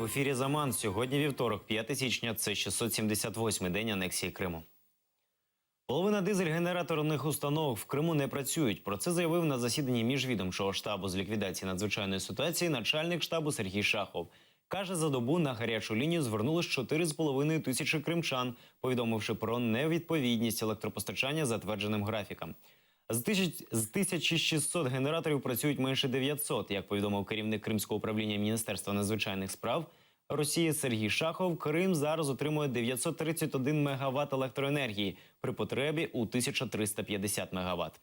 в ефірі «Заман». Сьогодні вівторок, 5 січня, це 678-й день анексії Криму. Половина дизель-генераторних установок в Криму не працюють. Про це заявив на засіданні міжвідомчого штабу з ліквідації надзвичайної ситуації начальник штабу Сергій Шахов. Каже, за добу на гарячу лінію звернулось 4,5 тисячі кримчан, повідомивши про невідповідність електропостачання затвердженим графікам. З 1600 генераторів працюють менше 900, як повідомив керівник Кримського управління Міністерства надзвичайних справ Росії Сергій Шахов. Крим зараз отримує 931 МВт електроенергії при потребі у 1350 МВт.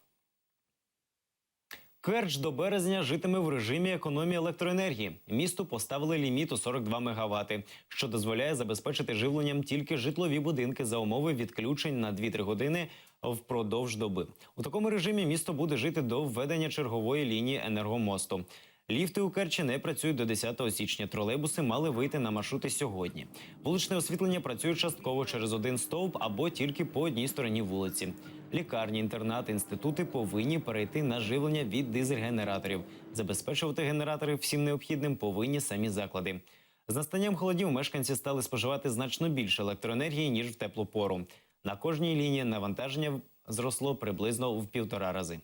Керч до березня житиме в режимі економії електроенергії. Місту поставили ліміт у 42 МВт, що дозволяє забезпечити живленням тільки житлові будинки за умови відключень на 2-3 години впродовж доби. У такому режимі місто буде жити до введення чергової лінії енергомосту. Ліфти у Керчі не працюють до 10 січня. Тролейбуси мали вийти на маршрути сьогодні. Вуличне освітлення працює частково через один стовп або тільки по одній стороні вулиці. Лікарні, інтернати, інститути повинні перейти на живлення від дизель-генераторів. Забезпечувати генератори всім необхідним повинні самі заклади. З настанням холодів мешканці стали споживати значно більше електроенергії, ніж в теплу пору. На кожній лінії навантаження зросло приблизно в 1,5 рази.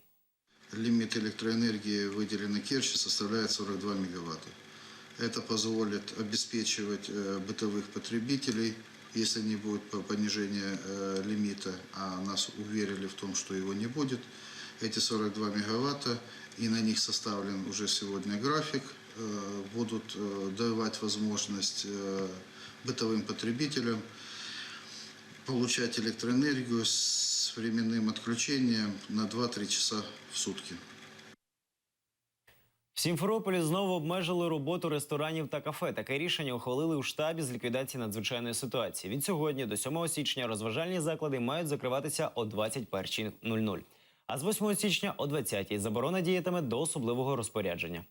Лимит электроэнергии, выделенный Керчи, составляет 42 мегаватта. Это позволит обеспечивать бытовых потребителей, если не будет понижения лимита, а нас уверили в том, что его не будет. Эти 42 мегаватта, и на них составлен уже сегодня график, будут давать возможность бытовым потребителям получать электроэнергию с временным отключением на 2-3 часа в сутки. В Сімферополі знову обмежили роботу ресторанів та кафе. Таке рішення ухвалили у штабі з ліквідації надзвичайної ситуації. Від сьогодні до 7 січня розважальні заклади мають закриватися о 21:00. А з 8 січня о 20:00 заборона діятиме до особливого розпорядження.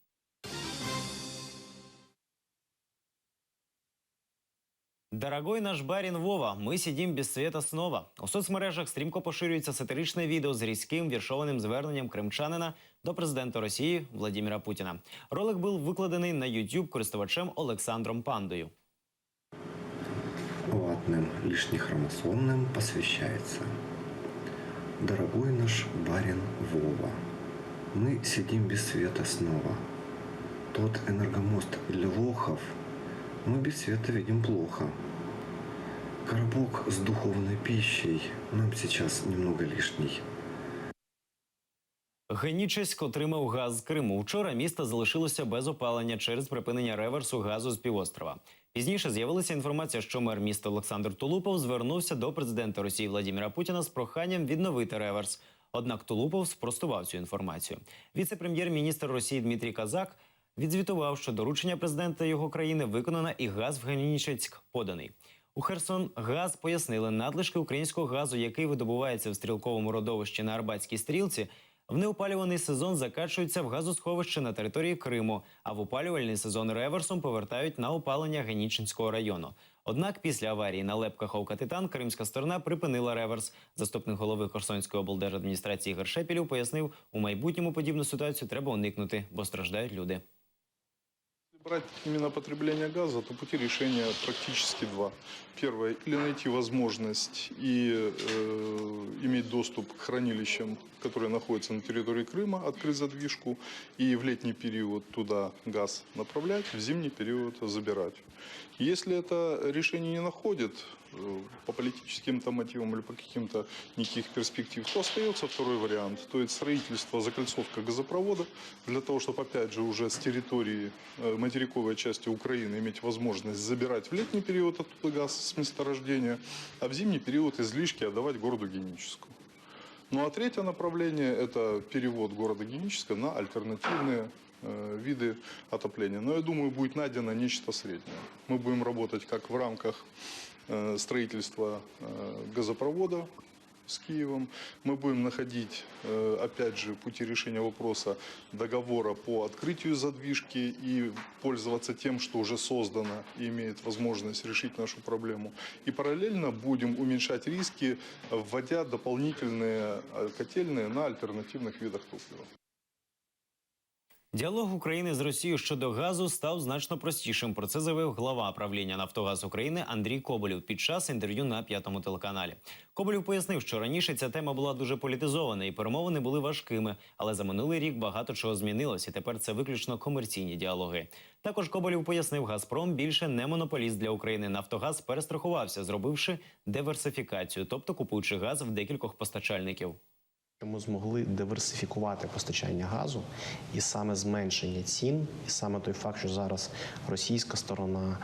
Дорогой наш барін Вова, ми сидім без світа снова. У соцмережах стрімко поширюється сатиричне відео з різким віршованим зверненням кримчанина до президента Росії Владимира Путіна. Ролик був викладений на YouTube користувачем Олександром Пандою. Ватным лишне хромосомным посвящается. Дорогой наш барин Вова, мы сидим без света снова. Тот энергомост для лохов, мы без света видим плохо. Коробок с духовной пищей нам сейчас немного лишний. Генічеськ отримав газ з Криму. Вчора місто залишилося без опалення через припинення реверсу газу з півострова. Пізніше з'явилася інформація, що мер міста Олександр Тулупов звернувся до президента Росії Владимира Путіна з проханням відновити реверс. Однак Тулупов спростував цю інформацію. Віце-прем'єр-міністр Росії Дмитрій Казак відзвітував, що доручення президента його країни виконано і газ в Генічеськ поданий. У Херсонгаз пояснили, надлишки українського газу, який видобувається в стрілковому родовищі на Арбатській стрілці, в неопалюваний сезон закачуються в газосховище на території Криму, а в опалювальний сезон реверсом повертають на опалення Генічинського району. Однак після аварії на Лепка Ховка-Титан кримська сторона припинила реверс. Заступник голови Херсонської облдержадміністрації Ігор Шепелєв пояснив, у майбутньому подібну ситуацію треба уникнути, бо страждають люди. Брать именно потребление газа, то пути решения практически два. Первое, или найти возможность и иметь доступ к хранилищам, которые находятся на территории Крыма, открыть задвижку и в летний период туда газ направлять, в зимний период забирать. Если это решение не находит по политическим мотивам или по каким-то никаких перспектив, то остается второй вариант, то есть строительство, закольцовка газопровода, для того, чтобы опять же уже с территории материковой части Украины иметь возможность забирать в летний период оттуда газ с месторождения, а в зимний период излишки отдавать городу Геническу. Ну а третье направление – это перевод города Геническа на альтернативные виды отопления. Но я думаю, будет найдено нечто среднее. Мы будем работать как в рамках строительства газопровода с Киевом. Мы будем находить, опять же, пути решения вопроса договора по открытию задвижки и пользоваться тем, что уже создано и имеет возможность решить нашу проблему. И параллельно будем уменьшать риски, вводя дополнительные котельные на альтернативных видах топлива. Діалог України з Росією щодо газу став значно простішим. Про це заявив глава правління «Нафтогаз України» Андрій Коболєв під час інтерв'ю на 5-му телеканалі. Коболєв пояснив, що раніше ця тема була дуже політизована і перемовини були важкими, але за минулий рік багато чого змінилось, і тепер це виключно комерційні діалоги. Також Коболєв пояснив, «Газпром» більше не монополіст для України. «Нафтогаз» перестрахувався, зробивши диверсифікацію, тобто купуючи газ в декількох постачальників. Ми змогли диверсифікувати постачання газу, і саме зменшення цін, і саме той факт, що зараз російська сторона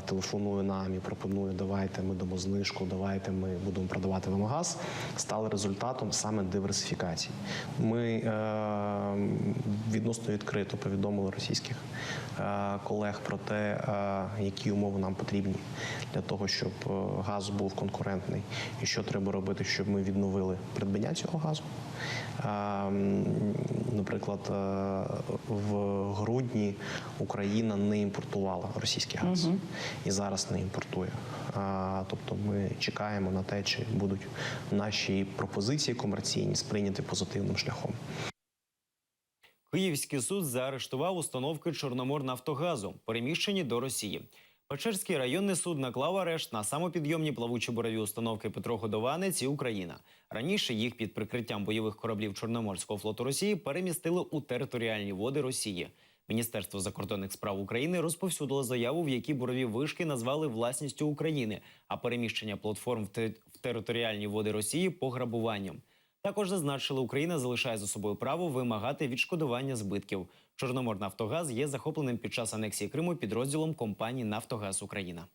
телефонує нам і пропонує, давайте ми дамо знижку, давайте ми будемо продавати вам газ, стали результатом саме диверсифікації. Ми відносно відкрито повідомили російських колег про те, які умови нам потрібні для того, щоб газ був конкурентний, і що треба робити, щоб ми відновили придбання цього газу. Наприклад, в грудні Україна не імпортувала російський газ і зараз не імпортує. Тобто ми чекаємо на те, чи будуть наші пропозиції комерційні сприйняті позитивним шляхом. Київський суд заарештував установки «Чорноморнафтогазу», переміщені до Росії. Печерський районний суд наклав арешт на самопідйомні плавучі бурові установки «Петроходованець» і «Україна». Раніше їх під прикриттям бойових кораблів Чорноморського флоту Росії перемістили у територіальні води Росії. Міністерство закордонних справ України розповсюдило заяву, в якій бурові вишки назвали власністю України, а переміщення платформ в територіальні води Росії – пограбуванням. Також зазначили, Україна залишає за собою право вимагати відшкодування збитків. «Чорноморнафтогаз» є захопленим під час анексії Криму підрозділом компанії «Нафтогаз Україна».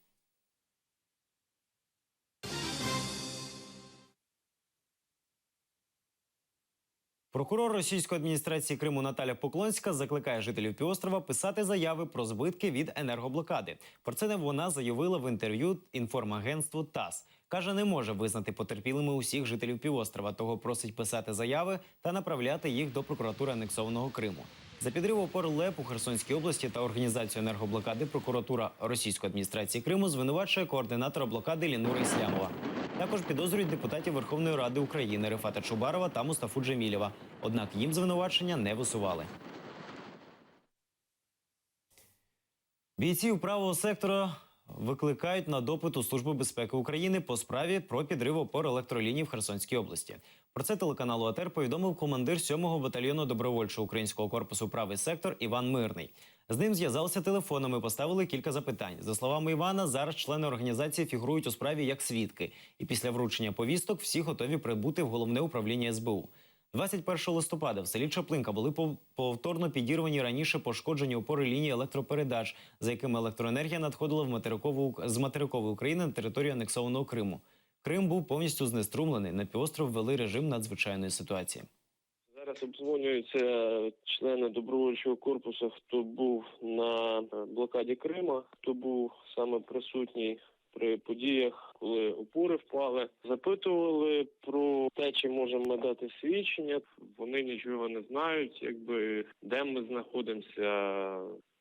Прокурор російської адміністрації Криму Наталя Поклонська закликає жителів півострова писати заяви про збитки від енергоблокади. Про це вона заявила в інтерв'ю інформагентству ТАСС. Каже, не може визнати потерпілими усіх жителів півострова, того просить писати заяви та направляти їх до прокуратури анексованого Криму. За підрив опор ЛЕП у Херсонській області та організацію енергоблокади прокуратура російської адміністрації Криму звинувачує координатора блокади Лінура Іслямова. Також підозрюють депутатів Верховної Ради України Рефата Чубарова та Мустафу Джемілєва. Однак їм звинувачення не висували. Бійців правого сектора викликають на допит у Службу безпеки України по справі про підрив опор електроліній в Херсонській області. Про це телеканалу АТР повідомив командир 7-го батальйону добровольчого українського корпусу «Правий сектор» Іван Мирний. З ним зв'язалися телефоном і поставили кілька запитань. За словами Івана, зараз члени організації фігурують у справі як свідки. І після вручення повісток всі готові прибути в Головне управління СБУ. 21 листопада в селі Чаплинка були повторно підірвані раніше пошкоджені опори лінії електропередач, за якими електроенергія надходила з материкової України на територію анексованого Криму. Крим був повністю знеструмлений, на півостров ввели режим надзвичайної ситуації. Зараз обдзвонюються члени добровольчого корпусу, хто був на блокаді Крима, хто був саме присутній при подіях, коли опори впали. Запитували про те, чи можемо ми дати свідчення. Вони нічого не знають, де ми знаходимося.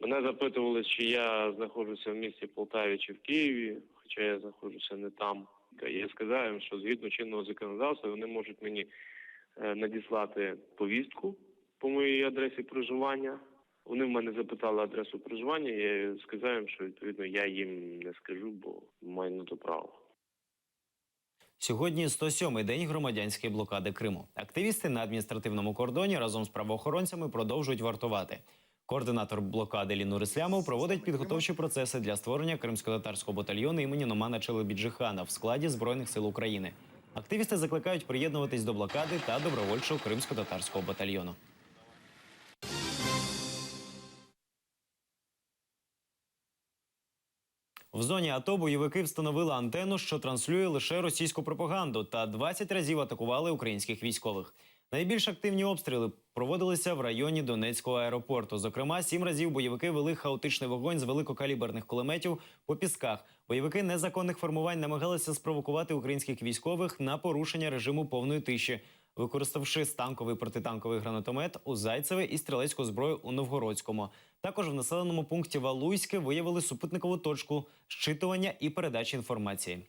Мене запитували, чи я знаходжуся в місті Полтаві чи в Києві, хоча я знаходжуся не там. Я сказав їм, що згідно чинного законодавства вони можуть мені надіслати повістку по моїй адресі проживання. Вони в мене запитали адресу проживання, я сказав їм, що відповідно я їм не скажу, бо маю на то право. Сьогодні 107-й день громадянської блокади Криму. Активісти на адміністративному кордоні разом з правоохоронцями продовжують вартувати. Координатор блокади Лінур Іслямов проводить підготовчі процеси для створення кримсько-татарського батальйону імені Номана Челебіджихана в складі Збройних сил України. Активісти закликають приєднуватись до блокади та добровольчого кримсько-татарського батальйону. В зоні АТО бойовики встановили антенну, що транслює лише російську пропаганду, та 20 разів атакували українських військових. Найбільш активні обстріли проводилися в районі Донецького аеропорту. Зокрема, 7 разів бойовики вели хаотичний вогонь з великокаліберних кулеметів по пісках. Бойовики незаконних формувань намагалися спровокувати українських військових на порушення режиму повної тиші, використавши станковий протитанковий гранатомет у Зайцеве і стрілецьку зброю у Новгородському. Також в населеному пункті Валуйське виявили супутникову точку щитування і передачі інформації.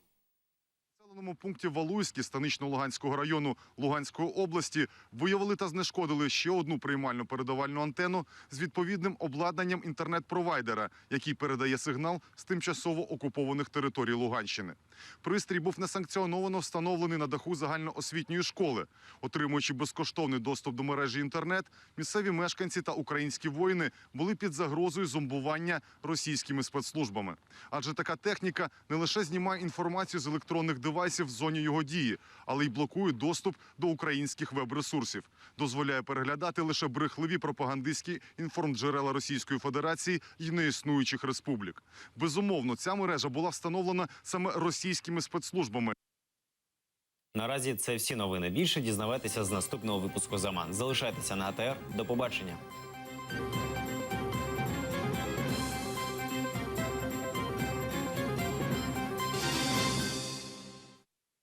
населеному пункті Валуйський Станично-Луганського району Луганської області виявили та знешкодили ще одну приймальну передавальну антенну з відповідним обладнанням інтернет-провайдера, який передає сигнал з тимчасово окупованих територій Луганщини. Пристрій був несанкціоновано встановлений на даху загальноосвітньої школи. Отримуючи безкоштовний доступ до мережі інтернет, місцеві мешканці та українські воїни були під загрозою зомбування російськими спецслужбами. Адже така техніка не лише знімає інформацію з електронних девайсів в зоні його дії, але й блокує доступ до українських веб-ресурсів. Дозволяє переглядати лише брехливі пропагандистські інформджерела Російської Федерації і неіснуючих республік. Безумовно, ця мережа була встановлена саме російськими спецслужбами. Наразі це всі новини. Більше дізнавайтеся з наступного випуску «Заман». Залишайтеся на АТР. До побачення.